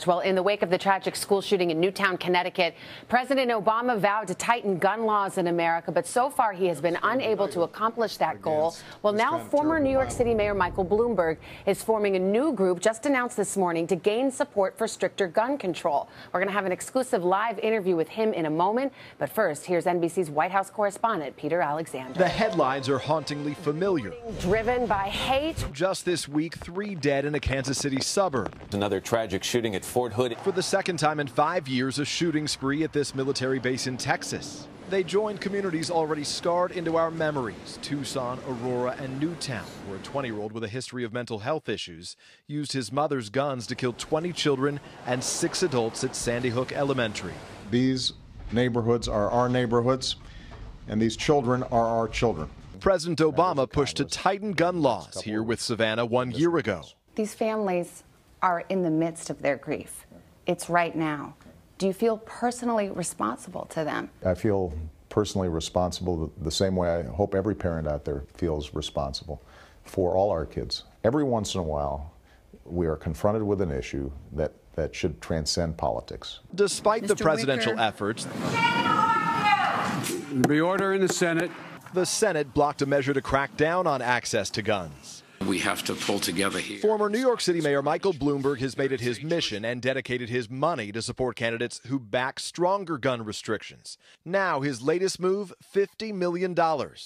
Well, in the wake of the tragic school shooting in Newtown, Connecticut, President Obama vowed to tighten gun laws in America, but so far he has been unable to accomplish that goal. Well, now former New York City Mayor Michael Bloomberg is forming a new group just announced this morning to gain support for stricter gun control. We're going to have an exclusive live interview with him in a moment. But first, here's NBC's White House correspondent, Peter Alexander. The headlines are hauntingly familiar. Driven by hate. Just this week, 3 dead in a Kansas City suburb. Another tragic shooting at Fort Hood. For the second time in 5 years, a shooting spree at this military base in Texas. They joined communities already scarred into our memories. Tucson, Aurora, and Newtown, where a 20-year-old with a history of mental health issues used his mother's guns to kill 20 children and 6 adults at Sandy Hook Elementary. These neighborhoods are our neighborhoods, and these children are our children. President Obama pushed to tighten gun laws here with Savannah 1 year ago. These families are in the midst of their grief. It's right now. Do you feel personally responsible to them? I feel personally responsible the same way I hope every parent out there feels responsible for all our kids. Every once in a while, we are confronted with an issue that should transcend politics. Despite the presidential efforts, the order in the Senate blocked a measure to crack down on access to guns. We have to pull together here. Former New York City Mayor Michael Bloomberg has made it his mission and dedicated his money to support candidates who back stronger gun restrictions. Now his latest move, $50 million,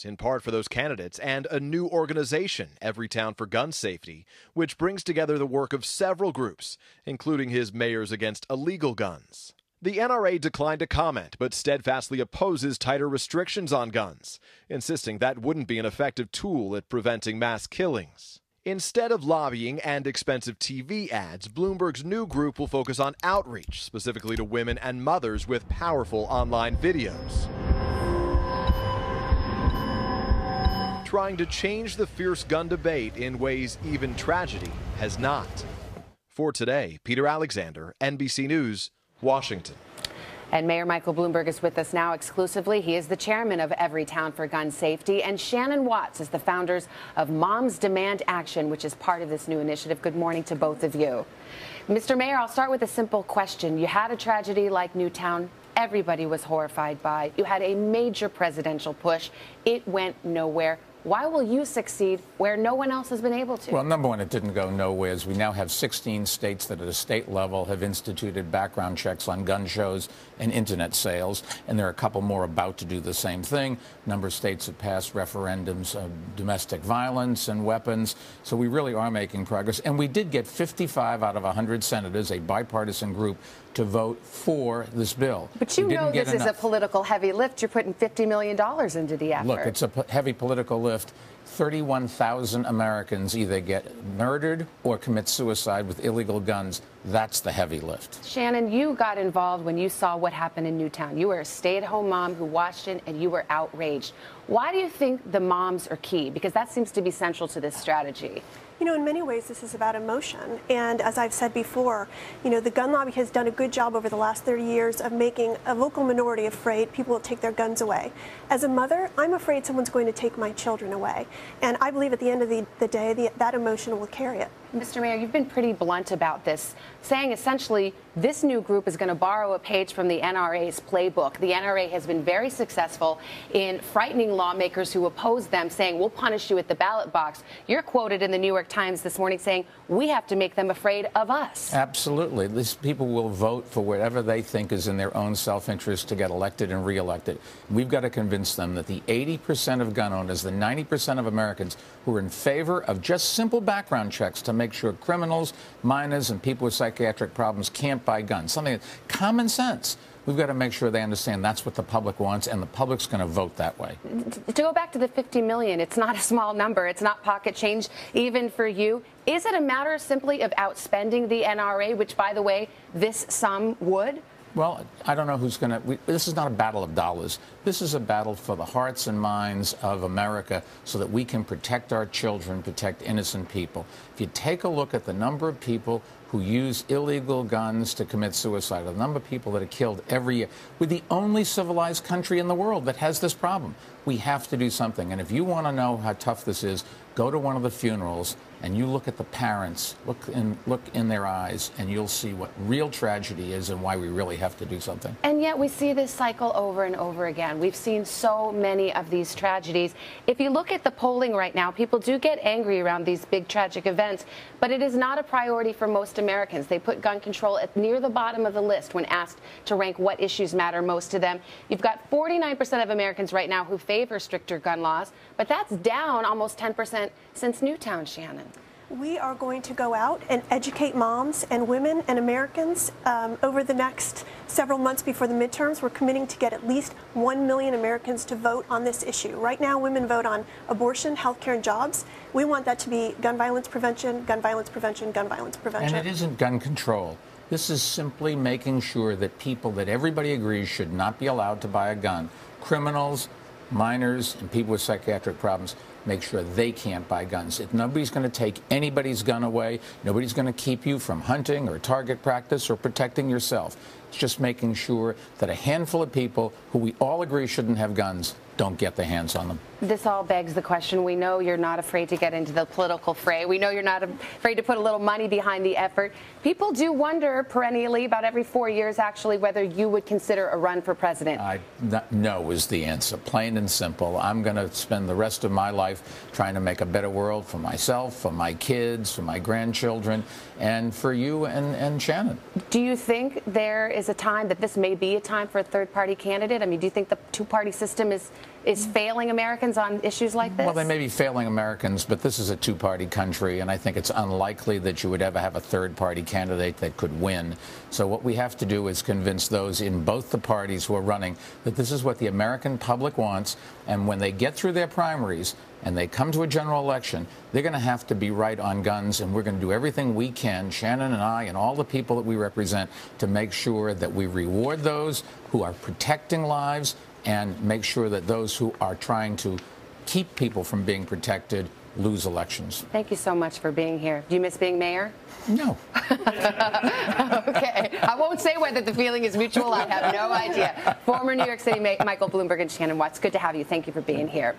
in part for those candidates, and a new organization, Everytown for Gun Safety, which brings together the work of several groups, including his Mayors Against Illegal Guns. The NRA declined to comment, but steadfastly opposes tighter restrictions on guns, insisting that wouldn't be an effective tool at preventing mass killings. Instead of lobbying and expensive TV ads, Bloomberg's new group will focus on outreach, specifically to women and mothers with powerful online videos. Trying to change the fierce gun debate in ways even tragedy has not. For today, Peter Alexander, NBC News, Washington. And Mayor Michael Bloomberg is with us now exclusively. He is the chairman of Everytown for Gun Safety. And Shannon Watts is the founders of Moms Demand Action, which is part of this new initiative. Good morning to both of you. Mr. Mayor, I'll start with a simple question. You had a tragedy like Newtown. Everybody was horrified by. You had a major presidential push. It went nowhere. Why will you succeed where no one else has been able to? Well, number one, it didn't go nowhere. We now have 16 states that at a state level have instituted background checks on gun shows and Internet sales, and there are a couple more about to do the same thing. A number of states have passed referendums of domestic violence and weapons, so we really are making progress. And we did get 55 out of 100 senators, a bipartisan group, to vote for this bill. But you know this is a political heavy lift. You're putting $50 million into the effort. Look, it's a heavy political lift. 31,000 Americans either get murdered or commit suicide with illegal guns. That's the heavy lift. Shannon, you got involved when you saw what happened in Newtown. You were a stay-at-home mom who watched it, and you were outraged. Why do you think the moms are key? Because that seems to be central to this strategy. You know, in many ways, this is about emotion. And as I've said before, you know, the gun lobby has done a good job over the last 30 years of making a vocal minority afraid people will take their guns away. As a mother, I'm afraid someone's going to take my children away. And I believe at the end of the day, that emotion will carry it. Mr. Mayor, you've been pretty blunt about this, saying essentially this new group is going to borrow a page from the NRA's playbook. The NRA has been very successful in frightening lawmakers who oppose them, saying, we'll punish you at the ballot box. You're quoted in the New York Times this morning saying, we have to make them afraid of us. Absolutely. These people will vote for whatever they think is in their own self-interest to get elected and reelected. We've got to convince them that the 80% of gun owners, the 90% of Americans who are in favor of just simple background checks to make sure criminals, minors, and people with psychiatric problems can't buy guns. Something that's common sense. We've got to make sure they understand that's what the public wants, and the public's going to vote that way. To go back to the $50 million, it's not a small number. It's not pocket change, even for you. Is it a matter simply of outspending the NRA, which, by the way, this sum would? Well, I don't know who's going to. This is not a battle of dollars. This is a battle for the hearts and minds of America so that we can protect our children, protect innocent people. If you take a look at the number of people who use illegal guns to commit suicide, the number of people that are killed every year, we're the only civilized country in the world that has this problem. We have to do something. And if you want to know how tough this is, Go to one of the funerals and you look at the parents, look in their eyes, and you'll see what real tragedy is and why we really have to do something. And yet we see this cycle over and over again. We've seen so many of these tragedies. If you look at the polling right now, people do get angry around these big tragic events, but it is not a priority for most Americans. They put gun control at near the bottom of the list when asked to rank what issues matter most to them. You've got 49% of Americans right now who favor stricter gun laws, but that's down almost 10% since Newtown, Shannon. We are going to go out and educate moms and women and Americans over the next several months before the midterms. We're committing to get at least 1 million Americans to vote on this issue. Right now, women vote on abortion, healthcare, and jobs. We want that to be gun violence prevention, gun violence prevention, gun violence prevention. And it isn't gun control. This is simply making sure that people that everybody agrees should not be allowed to buy a gun, criminals, minors, and people with psychiatric problems, make sure they can't buy guns. If nobody's going to take anybody's gun away, nobody's going to keep you from hunting or target practice or protecting yourself. It's just making sure that a handful of people who we all agree shouldn't have guns don't get their hands on them. This all begs the question. We know you're not afraid to get into the political fray. We know you're not afraid to put a little money behind the effort. People do wonder perennially, about every 4 years actually, whether you would consider a run for president. No is the answer, plain and simple. I'm going to spend the rest of my life trying to make a better world for myself, for my kids, for my grandchildren, and for you and Shannon. Do you think there is a time that this may be a time for a third-party candidate? I mean, do you think the two-party system is failing Americans on issues like this? Well, they may be failing Americans, but this is a two-party country, and I think it's unlikely that you would ever have a third-party candidate that could win. So what we have to do is convince those in both the parties who are running that this is what the American public wants, and when they get through their primaries and they come to a general election, they're going to have to be right on guns, and we're going to do everything we can, Shannon and I and all the people that we represent, to make sure that we reward those who are protecting lives and make sure that those who are trying to keep people from being protected lose elections. Thank you so much for being here. Do you miss being mayor? No. Okay. I won't say whether the feeling is mutual. I have no idea. Former New York City Mayor Michael Bloomberg and Shannon Watts, good to have you. Thank you for being here.